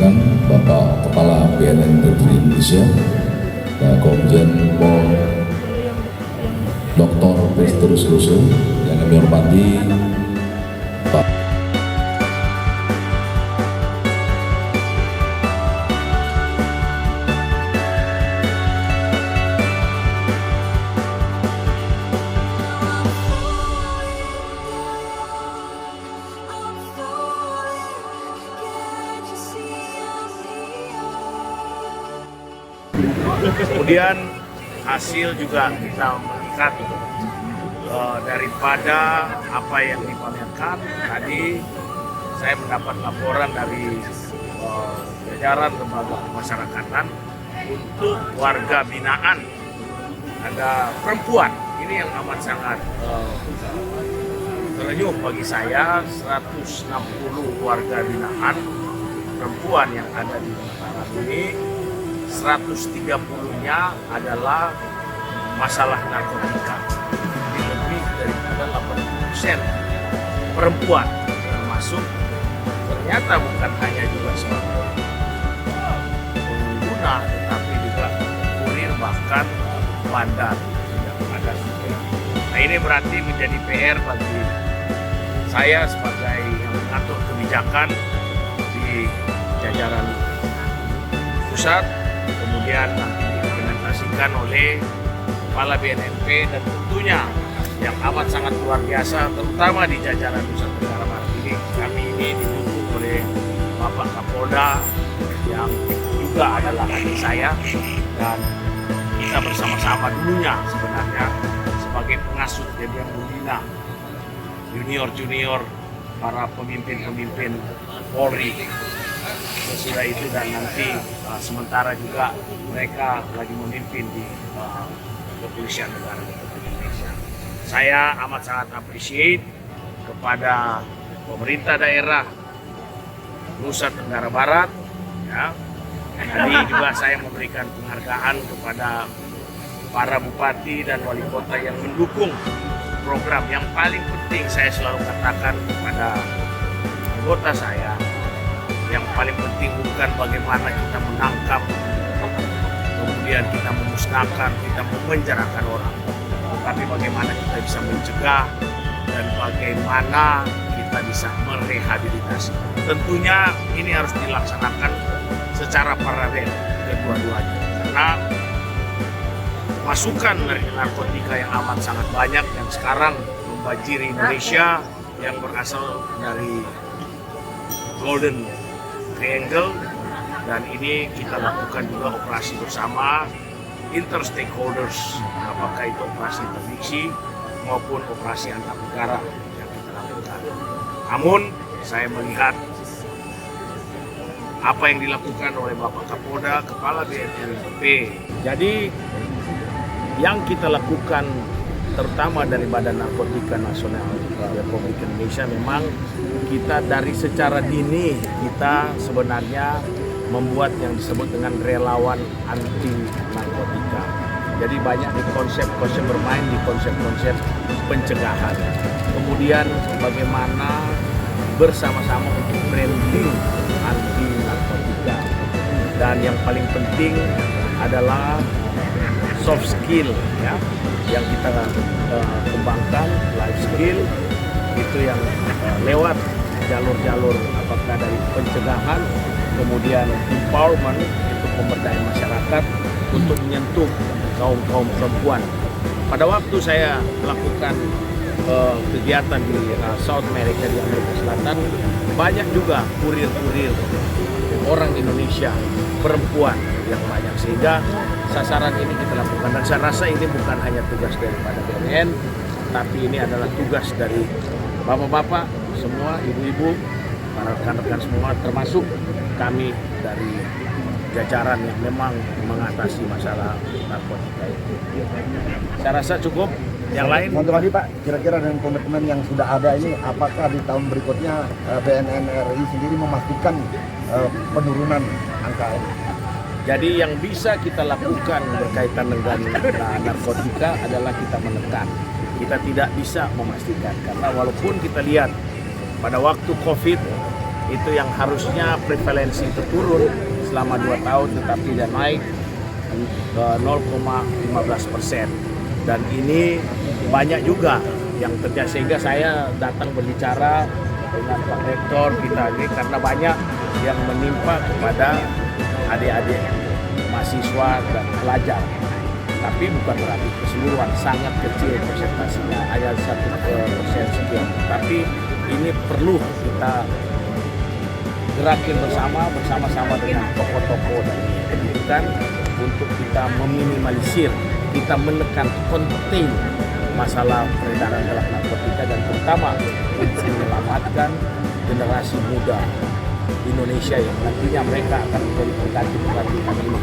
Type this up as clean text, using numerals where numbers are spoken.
hadirkan Bapak Kepala BNN Republik Indonesia, Komjen Pol Dr. Petrus Russo, yang kami hormati Pak Kemudian hasil juga kita melihat daripada apa yang dipamerkan tadi, saya mendapat laporan dari jajaran lembaga pemasyarakatan untuk warga binaan ada perempuan. Ini yang amat sangat terenyuh bagi saya. 160 warga binaan perempuan yang ada di Mataram ini, 130-nya adalah masalah narkotika. Jadi lebih daripada 80% perempuan, termasuk ternyata bukan hanya juga sebagai pengguna, tetapi juga kurir, bahkan bandar yang ada. Nah, ini berarti menjadi PR bagi saya sebagai yang mengatur kebijakan di jajaran pusat, kemudian nanti diimplementasikan oleh Kepala BNNP, dan tentunya yang amat sangat luar biasa, terutama di jajaran Nusa Tenggara Barat ini. Kami ini didukung oleh Bapak Kapolda yang juga adalah adik saya, dan kita bersama-sama dulunya sebenarnya sebagai pengasuh, jadi yang membina junior-junior para pemimpin-pemimpin Polri. Sesudah itu, dan nanti sementara juga mereka lagi memimpin di Kepolisian Negara Republik Indonesia. Saya amat sangat appreciate kepada pemerintah daerah Nusa Tenggara Barat. Ya. Tadi juga saya memberikan penghargaan kepada para bupati dan wali kota yang mendukung program. Yang paling penting saya selalu katakan kepada anggota saya, yang paling penting bukan bagaimana kita menangkap, kemudian kita memusnahkan, kita memenjarakan orang, tapi bagaimana kita bisa mencegah dan bagaimana kita bisa merehabilitasi. Tentunya ini harus dilaksanakan secara paralel kedua-duanya, karena masukan dari narkotika yang amat sangat banyak yang sekarang membanjiri Indonesia, yang berasal dari Golden Triangle, dan ini kita lakukan juga operasi bersama interstakeholders, apakah itu operasi interdiksi maupun operasi antar negara yang kita lakukan. Namun saya melihat apa yang dilakukan oleh Bapak Kapolda, Kepala BNNP. Jadi yang kita lakukan terutama dari Badan Narkotika Nasional Republik Indonesia, memang kita dari secara dini kita sebenarnya membuat yang disebut dengan relawan anti narkotika. Jadi banyak di konsep-konsep, bermain di konsep-konsep pencegahan. Kemudian bagaimana bersama-sama untuk branding anti narkotika. Dan yang paling penting adalah soft skill, ya, yang kita kembangkan, life skill itu yang lewat jalur-jalur apakah dari pencegahan, kemudian empowerment, itu pemberdayaan masyarakat untuk menyentuh kaum perempuan. Pada waktu saya melakukan kegiatan di South America, di Amerika Selatan, banyak juga kurir-kurir orang Indonesia perempuan yang banyak, sehingga sasaran ini kita lakukan. Dan saya rasa ini bukan hanya tugas daripada BNN, tapi ini adalah tugas dari bapak-bapak semua, ibu-ibu, para rekan-rekan semua, termasuk kami dari jajaran yang memang mengatasi masalah narkotika itu. Saya rasa cukup. Yang lain, untuk tadi Pak, kira-kira dengan komitmen yang sudah ada ini, apakah di tahun berikutnya BNN RI sendiri memastikan penurunan angka ini? jadi yang bisa kita lakukan berkaitan dengan narkotika adalah kita menekan. Kita tidak bisa memastikan, karena walaupun kita lihat pada waktu COVID itu yang harusnya prevalensi itu turun selama 2 tahun, tetapi dia naik ke 0,15%. Dan ini banyak juga yang terjadi, sehingga saya datang berbicara dengan Pak Rektor kita ini karena banyak yang menimpa kepada adik-adik mahasiswa dan pelajar. Tapi bukan berarti keseluruhan, sangat kecil persentasenya, hanya 1% sekian. Tapi ini perlu kita gerakin bersama-sama dengan tokoh-tokoh dan pendidikan untuk kita meminimalisir, kita menekan, contain masalah peredaran gelap narkotika, dan terutama untuk menyelamatkan generasi muda Indonesia yang nantinya mereka akan menjadi pengganti kami ini.